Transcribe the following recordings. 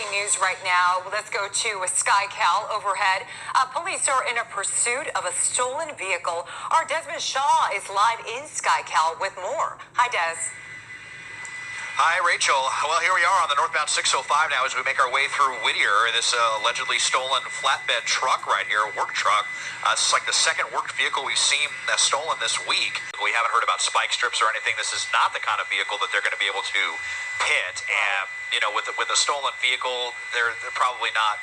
breaking news right now. Let's go to SkyCal overhead. Police are in a pursuit of a stolen vehicle. Our Desmond Shaw is live in SkyCal with more. Hi, Des. Hi, Rachel. Well, here we are on the northbound 605 now as we make our way through Whittier. This allegedly stolen flatbed truck right here, work truck. It's like the second worked vehicle we've seen stolen this week. We haven't heard about spike strips or anything. This is not the kind of vehicle that they're going to be able to pit. And, you know, with a stolen vehicle, they're probably not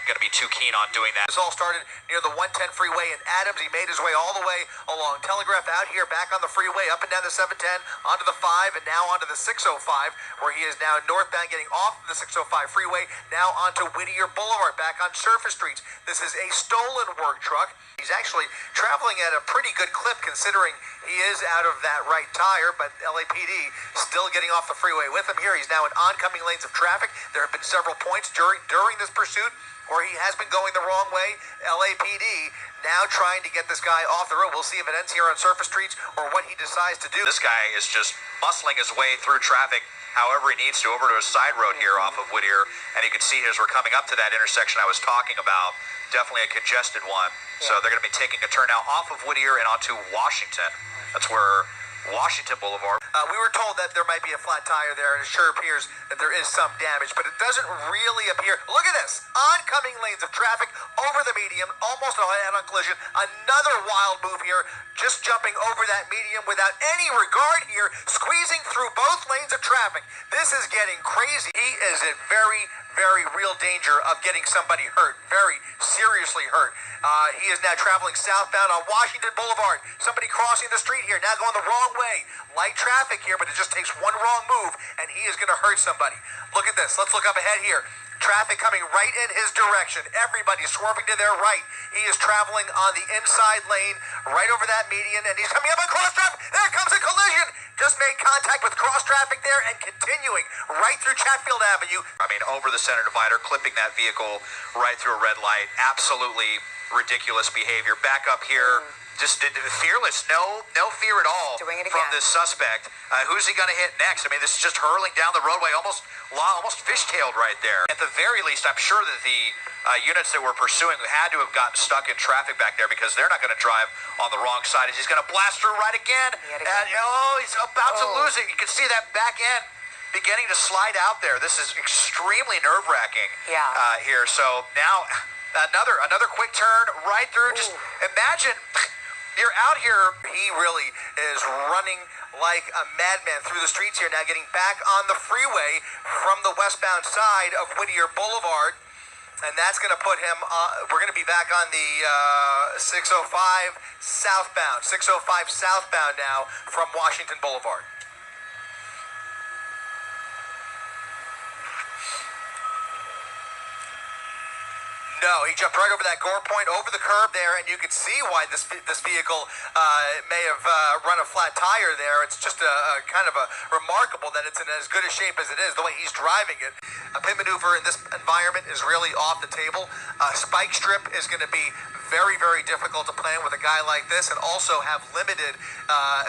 going to be too keen on doing that. This all started near the 110 freeway in Adams. He made his way all the way along Telegraph out here, back on the freeway, up and down the 710, onto the 5, and now onto the 605, where he is now northbound, getting off the 605 freeway, now onto Whittier Boulevard, back on surface streets. This is a stolen work truck. He's actually traveling at a pretty good clip considering he is out of that right tire, but LAPD still getting off the freeway with him here. He's now in oncoming lanes of traffic. There have been several points during this pursuit where he has been going the wrong way. LAPD now trying to get this guy off the road. We'll see if it ends here on surface streets or what he decides to do. This guy is just muscling his way through traffic however he needs to over to a side road here off of Whittier. And you can see as we're coming up to that intersection I was talking about, definitely a congested one. Yeah. So they're going to be taking a turn now off of Whittier and onto Washington. That's where Washington Boulevard. We were told that there might be a flat tire there, and it sure appears that there is some damage, but it doesn't really appear. Look at this. Oncoming lanes of traffic over the median, almost a head-on collision. Another wild move here, just jumping over that median without any regard here, squeezing through both lanes of traffic. This is getting crazy. He is in very, very real danger of getting somebody hurt, very seriously hurt. He is now traveling southbound on Washington Boulevard. Somebody crossing the street here, now going the wrong way. Light traffic here, but it just takes one wrong move, and he is going to hurt somebody. Look at this. Let's look up ahead here. Traffic coming right in his direction. Everybody swerving to their right. He is traveling on the inside lane, right over that median, and he's coming up on cross traffic. There comes a collision. Just made contact with cross traffic there and continuing right through Chatfield Avenue. I mean, over the center divider, clipping that vehicle right through a red light. Absolutely ridiculous behavior. Back up here. Just fearless, no fear at all from this suspect. Who's he going to hit next? I mean, this is just hurling down the roadway, almost fishtailed right there. At the very least, I'm sure that the units that were pursuing had to have gotten stuck in traffic back there because they're not going to drive on the wrong side. He's going to blast through right again. And, he's about to lose it. You can see that back end beginning to slide out there. This is extremely nerve-wracking here. So now another quick turn right through. Just imagine... You're out here. He really is running like a madman through the streets here now, getting back on the freeway from the westbound side of Whittier Boulevard. And that's going to put him, we're going to be back on the 605 southbound. 605 southbound now from Washington Boulevard. No, he jumped right over that gore point, over the curb there, and you can see why this vehicle may have run a flat tire there. It's just kind of a remarkable that it's in as good a shape as it is, the way he's driving it. A pit maneuver in this environment is really off the table. Spike strip is going to be very, very difficult to plan with a guy like this and also have limited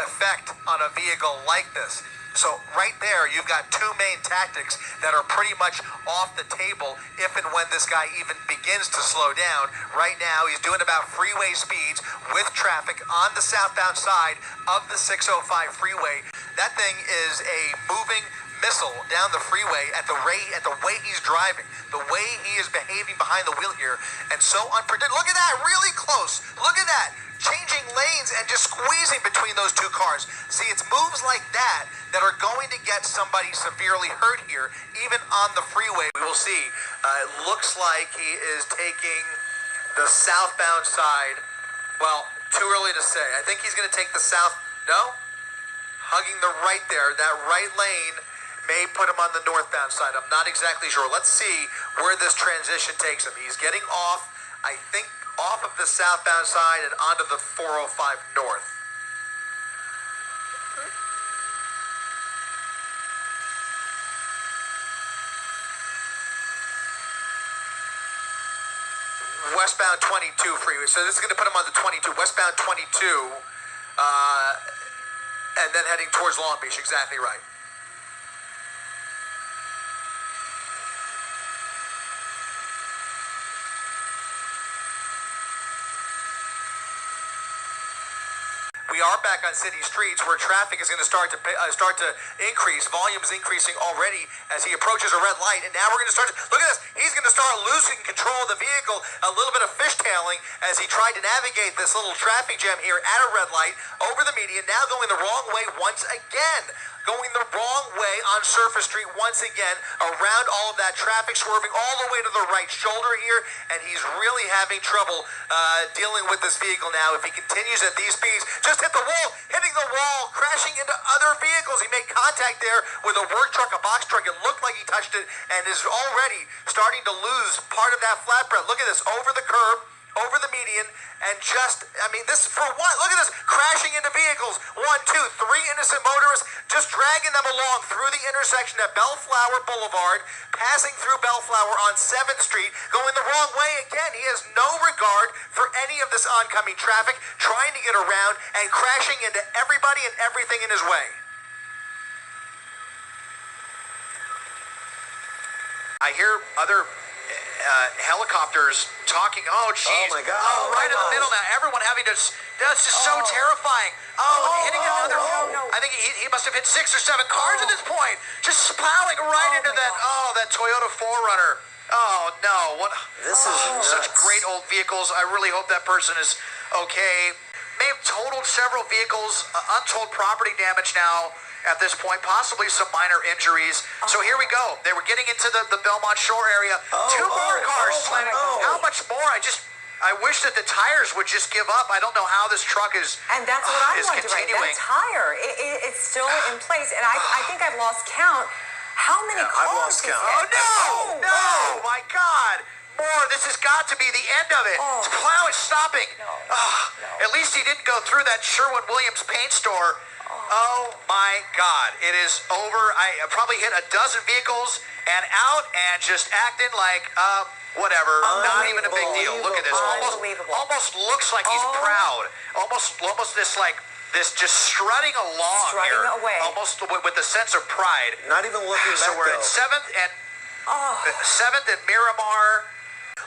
effect on a vehicle like this. So right there, you've got two main tactics that are pretty much off the table if and when this guy even begins to slow down. Right now, he's doing about freeway speeds with traffic on the southbound side of the 605 freeway. That thing is a moving missile down the freeway at the way he's driving, the way he is behaving behind the wheel here, and so unpredictable. Look at that, really close. Look at that. Changing lanes and just squeezing between those two cars. See, it's moves like that that are going to get somebody severely hurt here, even on the freeway. We will see. It looks like he is taking the southbound side. Well, too early to say. I think he's going to take the south. No? Hugging the right there. That right lane may put him on the northbound side. I'm not exactly sure. Let's see where this transition takes him. He's getting off, I think, off of the southbound side and onto the 405 north. Westbound 22 freeway. So this is going to put him on the 22. Westbound 22, and then heading towards Long Beach. Exactly right. are back on city streets where traffic is going to start to increase. Volume's increasing already as he approaches a red light. And now we're going to start to, look at this. He's going to start losing control of the vehicle. A little bit of fishtailing as he tried to navigate this little traffic jam here at a red light over the median. Now going the wrong way once again. Going the wrong way on Surface Street once again, around all of that traffic, swerving all the way to the right shoulder here, and he's really having trouble dealing with this vehicle now. If he continues at these speeds, just hit the wall, hitting the wall, crashing into other vehicles. He made contact there with a work truck, a box truck. It looked like he touched it, and is already starting to lose part of that flatbread. Look at this, over the curb, over the median, and just, I mean, this for what? Look at this, crashing into vehicles. 1, 2, 3 innocent motorists just dragging them along through the intersection at Bellflower Boulevard, passing through Bellflower on 7th Street, going the wrong way again. He has no regard for any of this oncoming traffic, trying to get around and crashing into everybody and everything in his way. I hear other helicopters talking. Oh, geez. Oh, my God. Oh, right in the middle now. Everyone having to. That's just so terrifying. Hitting another. No. I think he must have hit 6 or 7 cars at this point. Just plowing right into that. God. That Toyota 4Runner. Oh, no. What? This is nuts. Such great old vehicles. I really hope that person is okay. May have totaled several vehicles. Untold property damage now. At this point, possibly some minor injuries. So here we go. They were getting into the Belmont Shore area. 2 more cars slamming. How much more? I wish that the tires would just give up. I don't know how this truck is And that's what I'm wondering. continuing. That tire, it's still in place. And I think I've lost count. How many cars? I've lost count. Oh, no! My God! More. This has got to be the end of it. This plow is stopping. At least he didn't go through that Sherman Williams Paints store. Oh my God, it is over. I probably hit a dozen vehicles and out and just acting like, whatever, not even a big deal. Look at this, almost looks like he's proud. Almost this just strutting along here. Away. Almost with a sense of pride. Not even looking back, So we're at 7th and Mira Mar.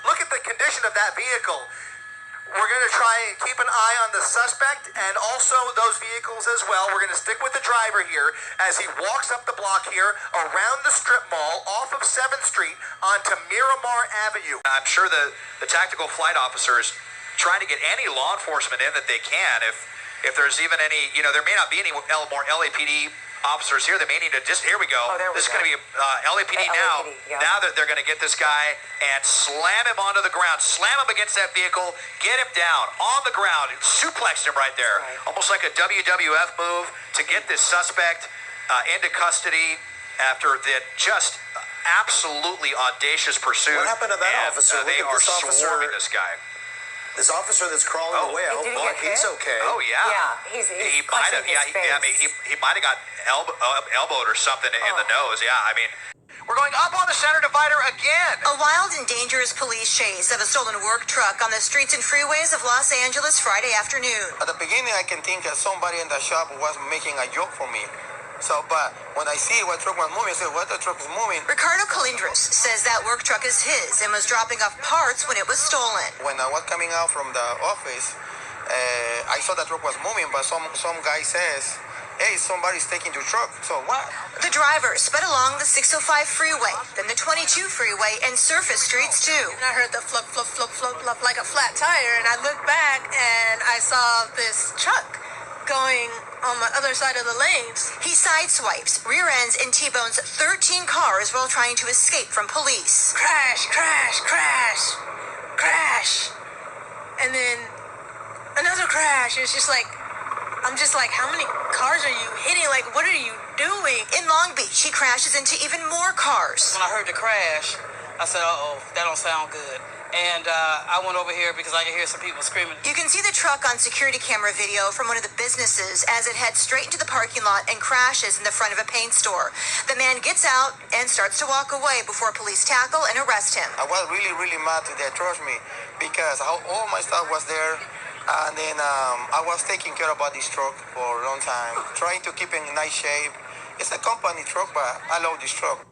Look at the condition of that vehicle. We're going to try and keep an eye on the suspect and also those vehicles as well. We're going to stick with the driver here as he walks up the block here around the strip mall off of 7th Street onto Mira Mar Avenue. I'm sure the tactical flight officers trying to get any law enforcement in that they can. If there's even any, there may not be any more LAPD officers here. They may need to here we go. This is going to be LAPD now. Yeah. Now that they're going to get this guy and slam him onto the ground, slam him against that vehicle, get him down on the ground, and suplex him right there. Almost like a WWF move to get this suspect into custody after the just absolutely audacious pursuit. What happened to that officer? They are swarming this guy. This officer that's crawling away, I hope he's okay. Oh, yeah. Yeah, he might have. Yeah, he might have got elbowed or something in the nose. Yeah, I mean, we're going up on the center divider again. A wild and dangerous police chase of a stolen work truck on the streets and freeways of Los Angeles Friday afternoon. At the beginning, I can think that somebody in the shop was making a joke for me. But when I see what truck was moving, I said, what the truck is moving? Ricardo Colindres says that work truck is his and was dropping off parts when it was stolen. When I was coming out from the office, I saw that truck was moving, but some guy says, hey, somebody's taking your truck. So what? The driver sped along the 605 freeway, then the 22 freeway, and surface streets too. And I heard the flop, flop, flop, flop, flop like a flat tire, and I looked back and I saw this truck going on the other side of the lanes. He sideswipes, rear ends, and T-bones 13 cars while trying to escape from police. Crash, crash, crash, crash. And then another crash. It's just like, I'm just like, how many cars are you hitting? Like, what are you doing? In Long Beach, he crashes into even more cars. When I heard the crash, I said, uh-oh, that don't sound good. And I went over here because I could hear some people screaming. You can see the truck on security camera video from one of the businesses as it heads straight into the parking lot and crashes in the front of a paint store. The man gets out and starts to walk away before police tackle and arrest him. I was really, really mad that they trust me because all my stuff was there. And then I was taking care about this truck for a long time, trying to keep it in nice shape. It's a company truck, but I love this truck.